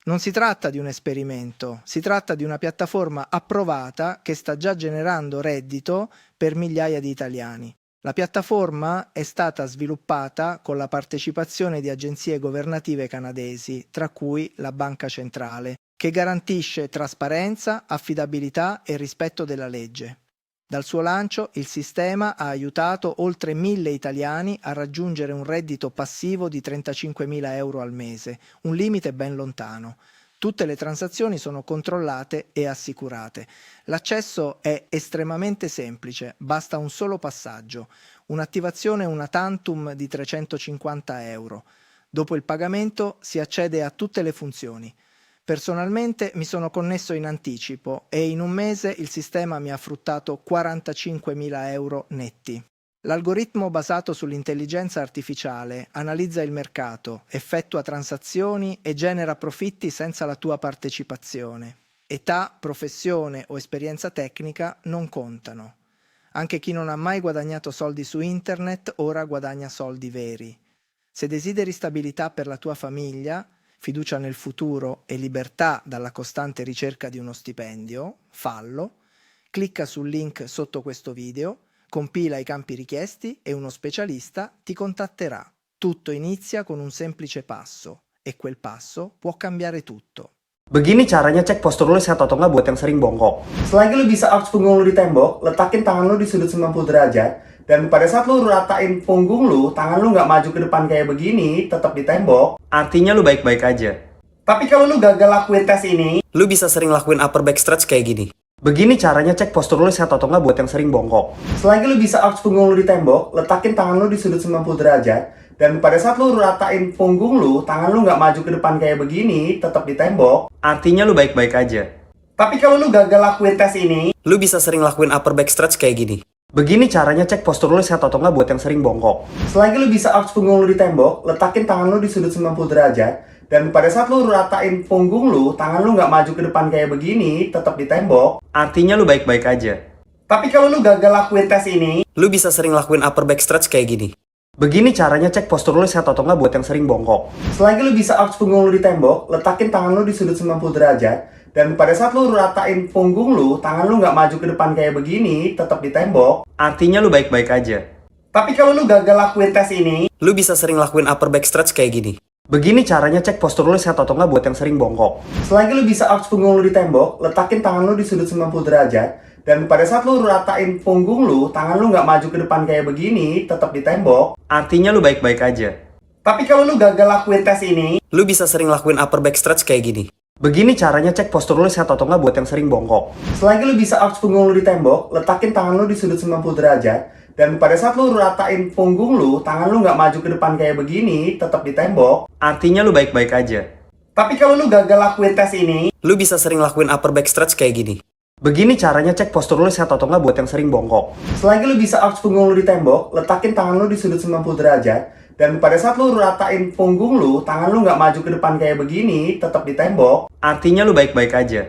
Non si tratta di un esperimento, si tratta di una piattaforma approvata che sta già generando reddito per migliaia di italiani. La piattaforma è stata sviluppata con la partecipazione di agenzie governative canadesi, tra cui la Banca Centrale, che garantisce trasparenza, affidabilità e rispetto della legge. Dal suo lancio il sistema ha aiutato oltre 1000 italiani a raggiungere un reddito passivo di 35.000 euro al mese, un limite ben lontano. Tutte le transazioni sono controllate e assicurate. L'accesso è estremamente semplice, basta un solo passaggio, un'attivazione una tantum di 350 euro. Dopo il pagamento si accede a tutte le funzioni. Personalmente mi sono connesso in anticipo e in un mese il sistema mi ha fruttato 45.000 euro netti. L'algoritmo basato sull'intelligenza artificiale analizza il mercato, effettua transazioni e genera profitti senza la tua partecipazione. Età, professione o esperienza tecnica non contano. Anche chi non ha mai guadagnato soldi su internet ora guadagna soldi veri. Se desideri stabilità per la tua famiglia, fiducia nel futuro e libertà dalla costante ricerca di uno stipendio, fallo. Clicca sul link sotto questo video, compila i campi richiesti e uno specialista ti contatterà. Tutto inizia con un semplice passo e quel passo può cambiare tutto. Begini caranya cek postur lu sehat atau nggak buat yang sering bongkok. Selagi lu bisa arch punggung lu di tembok, letakin tangan lu di sudut 90 derajat, dan pada saat lu ratain punggung lu, tangan lu nggak maju ke depan kayak begini, tetap di tembok, artinya lu baik-baik aja. Tapi kalau lu gagal lakuin tes ini, lu bisa sering lakuin upper back stretch kayak gini. Begini caranya cek postur lu sehat atau nggak buat yang sering bongkok. Selagi lu bisa arch punggung lu di tembok, letakin tangan lu di sudut 90 derajat, dan pada saat lu ratain punggung lu, tangan lu nggak maju ke depan kayak begini, tetap di tembok, artinya lu baik-baik aja. Tapi kalau lu gagal lakuin tes ini, lu bisa sering lakuin upper back stretch kayak gini. Begini caranya cek postur lu sehat atau nggak buat yang sering bongkok. Selagi lu bisa arch punggung lu di tembok, letakin tangan lu di sudut 90 derajat, dan pada saat lu ratain punggung lu, tangan lu nggak maju ke depan kayak begini, tetap di tembok, artinya lu baik-baik aja. Tapi kalau lu gagal lakuin tes ini, lu bisa sering lakuin upper back stretch kayak gini. Begini caranya cek postur lu sehat atau nggak buat yang sering bongkok. Selagi lu bisa arch punggung lu di tembok, letakin tangan lu di sudut 90 derajat, dan pada saat lu ratain punggung lu, tangan lu nggak maju ke depan kayak begini, tetap di tembok, artinya lu baik-baik aja. Tapi kalau lu gagal lakuin tes ini, lu bisa sering lakuin upper back stretch kayak gini. Begini caranya cek postur lu sehat atau nggak buat yang sering bongkok. Selagi lu bisa arch punggung lu di tembok, letakin tangan lu di sudut 90 derajat, dan pada saat lu ratain punggung lu, tangan lu nggak maju ke depan kayak begini, tetap di tembok, artinya lu baik-baik aja. Tapi kalau lu gagal lakuin tes ini, lu bisa sering lakuin upper back stretch kayak gini. Begini caranya cek postur lu sehat atau nggak buat yang sering bongkok. Selagi lu bisa arch punggung lu di tembok, letakin tangan lu di sudut 90 derajat, dan pada saat lu ratain punggung lu, tangan lu nggak maju ke depan kayak begini, tetap di tembok, artinya lu baik-baik aja. Tapi kalau lu gagal lakuin tes ini, lu bisa sering lakuin upper back stretch kayak gini. Begini caranya cek postur lu sehat atau nggak buat yang sering bongkok. Selagi lu bisa arch punggung lu di tembok, letakin tangan lu di sudut 90 derajat, dan pada saat lu ratain punggung lu, tangan lu nggak maju ke depan kayak begini, tetap di tembok, artinya lu baik-baik aja.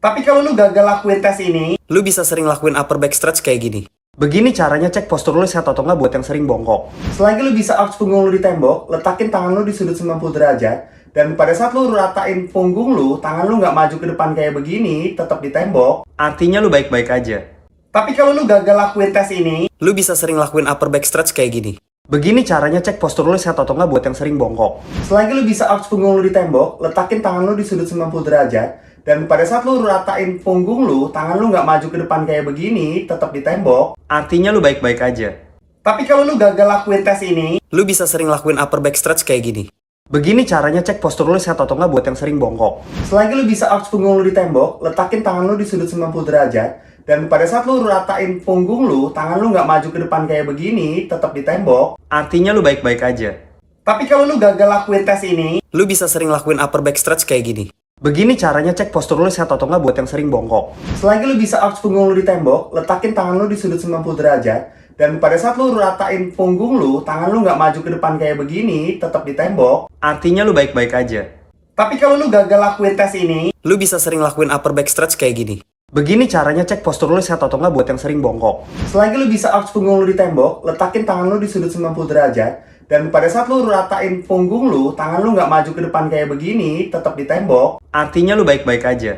Tapi kalau lu gagal lakuin tes ini, lu bisa sering lakuin upper back stretch kayak gini. Begini caranya cek postur lu sehat atau nggak buat yang sering bongkok. Selagi lu bisa arch punggung lu di tembok, letakin tangan lu di sudut 90 derajat, dan pada saat lu ratain punggung lu, tangan lu nggak maju ke depan kayak begini, tetap di tembok, artinya lu baik-baik aja. Tapi kalau lu gagal lakuin tes ini, lu bisa sering lakuin upper back stretch kayak gini. Begini caranya cek postur lu sehat atau nggak buat yang sering bongkok. Selagi lu bisa arch punggung lu di tembok, letakin tangan lu di sudut 90 derajat, dan pada saat lu ratain punggung lu, tangan lu nggak maju ke depan kayak begini, tetap di tembok, artinya lu baik-baik aja. Tapi kalau lu gagal lakuin tes ini, lu bisa sering lakuin upper back stretch kayak gini. Begini caranya cek postur lu sehat atau nggak buat yang sering bongkok. Selagi lu bisa arch punggung lu di tembok, letakin tangan lu di sudut 90 derajat, dan pada saat lu ratain punggung lu, tangan lu nggak maju ke depan kayak begini, tetap di tembok, artinya lu baik-baik aja. Tapi kalau lu gagal lakuin tes ini, lu bisa sering lakuin upper back stretch kayak gini. Begini caranya cek postur lu sehat atau nggak buat yang sering bongkok. Selagi lu bisa arch punggung lu di tembok, letakin tangan lu di sudut 90 derajat, dan pada saat lu ratain punggung lu, tangan lu nggak maju ke depan kayak begini, tetap di tembok, artinya lu baik-baik aja. Tapi kalau lu gagal lakuin tes ini, lu bisa sering lakuin upper back stretch kayak gini. Begini caranya cek postur lu sehat atau nggak buat yang sering bongkok. Selagi lu bisa arch punggung lu di tembok, letakin tangan lu di sudut 90 derajat, Dan pada saat lu ratain punggung lu, tangan lu nggak maju ke depan kayak begini, tetap di tembok, artinya lu baik-baik aja.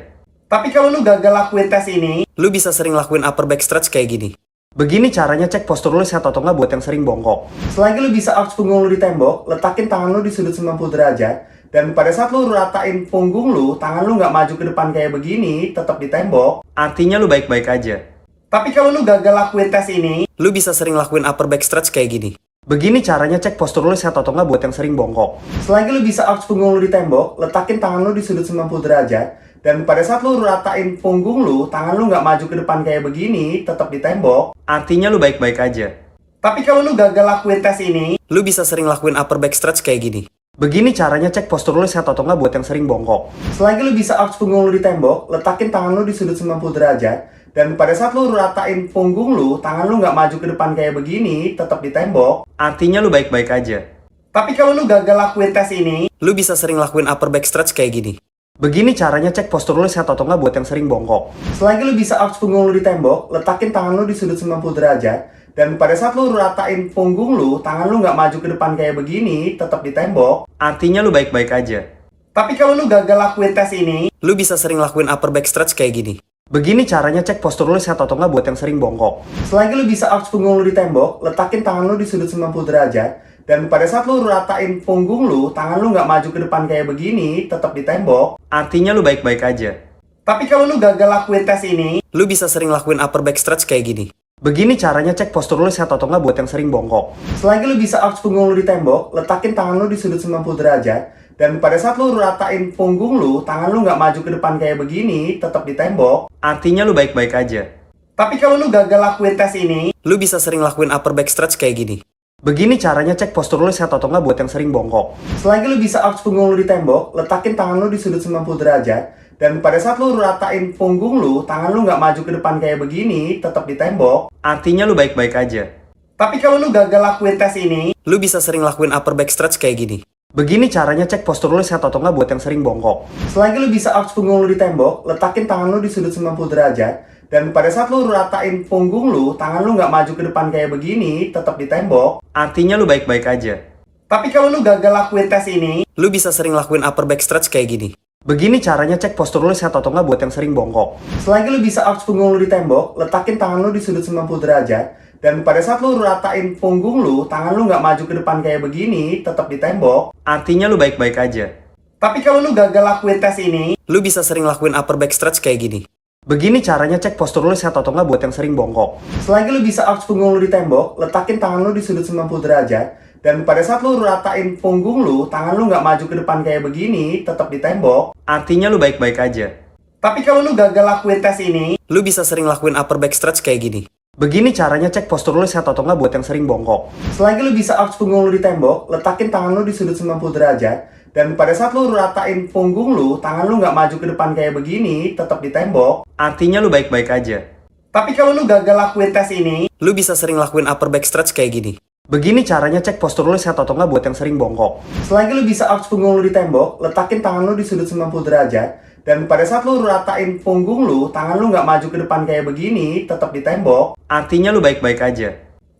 Tapi kalau lu gagal lakuin tes ini, lu bisa sering lakuin upper back stretch kayak gini. Begini caranya cek postur lu sehat atau nggak buat yang sering bongkok. Selagi lu bisa arch punggung lu di tembok, letakin tangan lu di sudut 90 derajat. Dan pada saat lu ratain punggung lu, tangan lu nggak maju ke depan kayak begini, tetap di tembok, artinya lu baik-baik aja. Tapi kalau lu gagal lakuin tes ini, lu bisa sering lakuin upper back stretch kayak gini. Begini caranya cek postur lu sehat atau nggak buat yang sering bongkok. Selagi lu bisa arch punggung lu di tembok, letakin tangan lu di sudut 90 derajat. Dan pada saat lu ratain punggung lu, tangan lu nggak maju ke depan kayak begini, tetap di tembok, artinya lu baik-baik aja. Tapi kalau lu gagal lakuin tes ini, lu bisa sering lakuin upper back stretch kayak gini. Begini caranya cek postur lu sehat atau nggak buat yang sering bongkok. Selagi lu bisa arch punggung lu di tembok, letakin tangan lu di sudut 90 derajat. Dan pada saat lu ratain punggung lu, tangan lu nggak maju ke depan kayak begini, tetap di tembok, artinya lu baik-baik aja. Tapi kalau lu gagal lakuin tes ini, lu bisa sering lakuin upper back stretch kayak gini. Begini caranya cek postur lu sehat atau nggak buat yang sering bongkok. Selagi lu bisa arch punggung lu di tembok, letakin tangan lu di sudut 90 derajat. Dan pada saat lu ratain punggung lu, tangan lu nggak maju ke depan kayak begini, tetap di tembok, artinya lu baik-baik aja. Tapi kalau lu gagal lakuin tes ini, lu bisa sering lakuin upper back stretch kayak gini. Begini caranya cek postur lu sehat atau nggak buat yang sering bongkok. Selagi lu bisa arch punggung lu di tembok, letakin tangan lu di sudut 90 derajat. Dan pada saat lu ratain punggung lu, tangan lu nggak maju ke depan kayak begini, tetap di tembok, artinya lu baik-baik aja. Tapi kalau lu gagal lakuin tes ini, lu bisa sering lakuin upper back stretch kayak gini. Begini caranya cek postur lu sehat atau nggak buat yang sering bongkok. Selagi lu bisa arch punggung lu di tembok, letakin tangan lu di sudut 90 derajat. Dan pada saat lu ratain punggung lu, tangan lu nggak maju ke depan kayak begini, tetap di tembok, artinya lu baik-baik aja. Tapi kalau lu gagal lakuin tes ini, lu bisa sering lakuin upper back stretch kayak gini. Begini caranya cek postur lu sehat atau nggak buat yang sering bongkok. Selagi lu bisa arch punggung lu di tembok, letakin tangan lu di sudut 90 derajat. Dan pada saat lu ratain punggung lu, tangan lu nggak maju ke depan kayak begini, tetap di tembok, artinya lu baik-baik aja. Tapi kalau lu gagal lakuin tes ini, lu bisa sering lakuin upper back stretch kayak gini. Begini caranya cek postur lu sehat atau nggak buat yang sering bongkok. Selagi lu bisa arch punggung lu di tembok, letakin tangan lu di sudut 90 derajat. Dan pada saat lu ratain punggung lu, tangan lu nggak maju ke depan kayak begini, tetap di tembok, artinya lu baik-baik aja. Tapi kalau lu gagal lakuin tes ini, lu bisa sering lakuin upper back stretch kayak gini. Begini caranya cek postur lu sehat atau nggak buat yang sering bongkok. Selagi lu bisa arch punggung lu di tembok, letakin tangan lu di sudut 90 derajat. Dan pada saat lu ratain punggung lu, tangan lu nggak maju ke depan kayak begini, tetap di tembok, artinya lu baik-baik aja. Tapi kalau lu gagal lakuin tes ini, lu bisa sering lakuin upper back stretch kayak gini. Begini caranya cek postur lu sehat atau nggak buat yang sering bongkok. Selagi lu bisa arch punggung lu di tembok, letakin tangan lu di sudut 90 derajat. Dan pada saat lu ratain punggung lu, tangan lu nggak maju ke depan kayak begini, tetap di tembok, artinya lu baik-baik aja. Tapi kalau lu gagal lakuin tes ini, lu bisa sering lakuin upper back stretch kayak gini. Begini caranya cek postur lu sehat atau nggak buat yang sering bongkok. Selagi lu bisa arch punggung lu di tembok, letakin tangan lu di sudut 90 derajat. Dan pada saat lu ratain punggung lu, tangan lu nggak maju ke depan kayak begini, tetap di tembok, artinya lu baik-baik aja. Tapi kalau lu gagal lakuin tes ini, lu bisa sering lakuin upper back stretch kayak gini. Begini caranya cek postur lu sehat atau nggak buat yang sering bongkok. Selagi lu bisa arch punggung lu di tembok, letakin tangan lu di sudut 90 derajat. Dan pada saat lu ratain punggung lu, tangan lu nggak maju ke depan kayak begini, tetap di tembok, artinya lu baik-baik aja.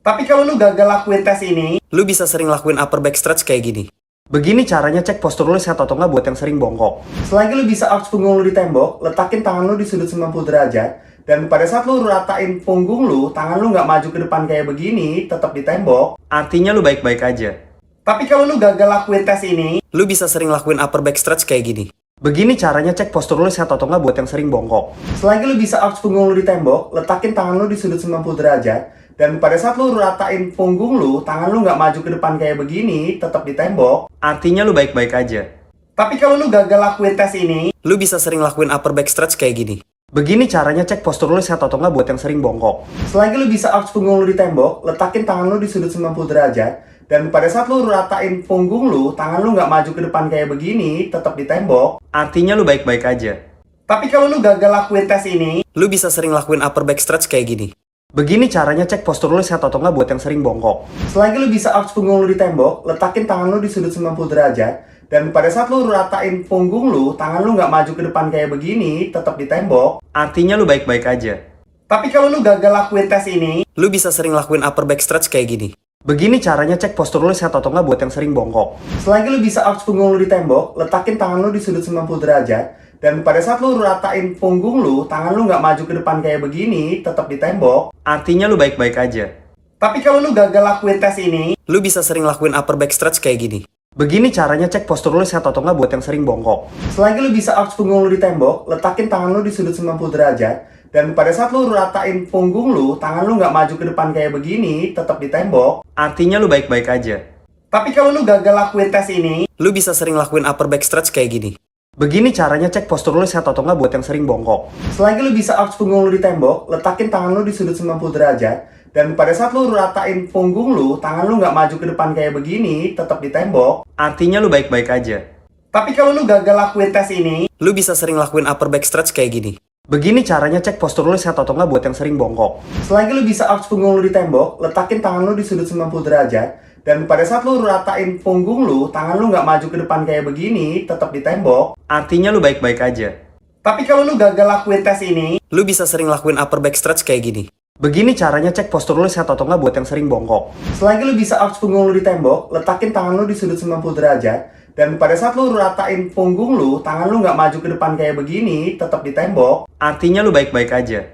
Tapi kalau lu gagal lakuin tes ini, lu bisa sering lakuin upper back stretch kayak gini. Begini caranya cek postur lu sehat atau nggak buat yang sering bongkok. Selagi lu bisa arch punggung lu di tembok, letakin tangan lu di sudut 90 derajat. Dan pada saat lu ratain punggung lu, tangan lu nggak maju ke depan kayak begini, tetap di tembok, artinya lu baik-baik aja. Tapi kalau lu gagal lakuin tes ini, lu bisa sering lakuin upper back stretch kayak gini. Begini caranya cek postur lu sehat atau nggak buat yang sering bongkok. Selagi lu bisa arch punggung lu di tembok, letakin tangan lu di sudut 90 derajat. Dan pada saat lu ratain punggung lu, tangan lu nggak maju ke depan kayak begini, tetap di tembok, artinya lu baik-baik aja. Tapi kalau lu gagal lakuin tes ini, lu bisa sering lakuin upper back stretch kayak gini. Begini caranya cek postur lu sehat atau nggak buat yang sering bongkok. Selagi lu bisa arch punggung lu di tembok, letakin tangan lu di sudut 90 derajat. Dan pada saat lu ratain punggung lu, tangan lu nggak maju ke depan kayak begini, tetap di tembok, artinya lu baik-baik aja. Tapi kalau lu gagal lakuin tes ini, lu bisa sering lakuin upper back stretch kayak gini. Begini caranya cek postur lu sehat atau nggak buat yang sering bongkok. Selagi lu bisa arch punggung lu di tembok, letakin tangan lu di sudut 90 derajat. Dan pada saat lu ratain punggung lu, tangan lu nggak maju ke depan kayak begini, tetap di tembok, artinya lu baik-baik aja. Tapi kalau lu gagal lakuin tes ini, lu bisa sering lakuin upper back stretch kayak gini. Begini caranya cek postur lu sehat atau nggak buat yang sering bongkok. Selagi lu bisa arch punggung lu di tembok, letakin tangan lu di sudut 90 derajat. Dan pada saat lu ratain punggung lu, tangan lu nggak maju ke depan kayak begini, tetap di tembok. Artinya lu baik-baik aja. Tapi kalau lu gagal lakuin tes ini, lu bisa sering lakuin upper back stretch kayak gini. Begini caranya cek postur lu sehat atau nggak buat yang sering bongkok. Selagi lu bisa arch punggung lu di tembok, letakin tangan lu di sudut 90 derajat. Dan pada saat lu ratain punggung lu, tangan lu nggak maju ke depan kayak begini, tetap di tembok. Artinya lu baik-baik aja. Tapi kalau lu gagal lakuin tes ini, lu bisa sering lakuin upper back stretch kayak gini. Begini caranya cek postur lu sehat atau nggak buat yang sering bongkok. Selagi lu bisa arch punggung lu di tembok, letakin tangan lu di sudut 90 derajat. Dan pada saat lu ratain punggung lu, tangan lu nggak maju ke depan kayak begini, tetap di tembok. Artinya lu baik-baik aja. Tapi kalau lu gagal lakuin tes ini, lu bisa sering lakuin upper back stretch kayak gini. Begini caranya cek postur lu sehat atau nggak buat yang sering bongkok. Selagi lu bisa arch punggung lu di tembok, letakin tangan lu di sudut 90 derajat. Dan pada saat lu ratain punggung lu, tangan lu nggak maju ke depan kayak begini, tetap di tembok. Artinya lu baik-baik aja. Tapi kalau lu gagal lakuin tes ini, lu bisa sering lakuin upper back stretch kayak gini. Begini caranya cek postur lu sehat atau nggak buat yang sering bongkok. Selagi lu bisa arch punggung lu di tembok, letakin tangan lu di sudut 90 derajat. Dan pada saat lu ratain punggung lu, tangan lu nggak maju ke depan kayak begini, tetap di tembok. Artinya lu baik-baik aja.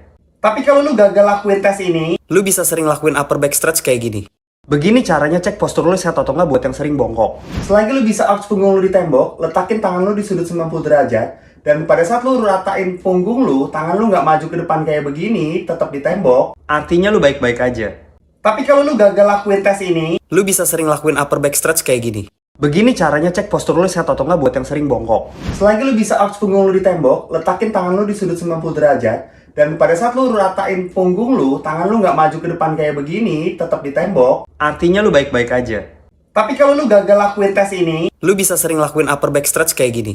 Tapi kalau lu gagal lakuin tes ini, lu bisa sering lakuin upper back stretch kayak gini. Begini caranya cek postur lu sehat atau nggak buat yang sering bongkok. Selagi lu bisa arch punggung lu di tembok, letakin tangan lu di sudut 90 derajat. Dan pada saat lu ratain punggung lu, tangan lu nggak maju ke depan kayak begini, tetap di tembok. Artinya lu baik-baik aja. Tapi kalau lu gagal lakuin tes ini, lu bisa sering lakuin upper back stretch kayak gini. Begini caranya cek postur lu sehat atau nggak buat yang sering bongkok. Selagi lu bisa arch punggung lu di tembok, letakin tangan lu di sudut 90 derajat. Dan pada saat lu ratain punggung lu, tangan lu nggak maju ke depan kayak begini, tetap di tembok. Artinya lu baik-baik aja. Tapi kalau lu gagal lakuin tes ini, lu bisa sering lakuin upper back stretch kayak gini.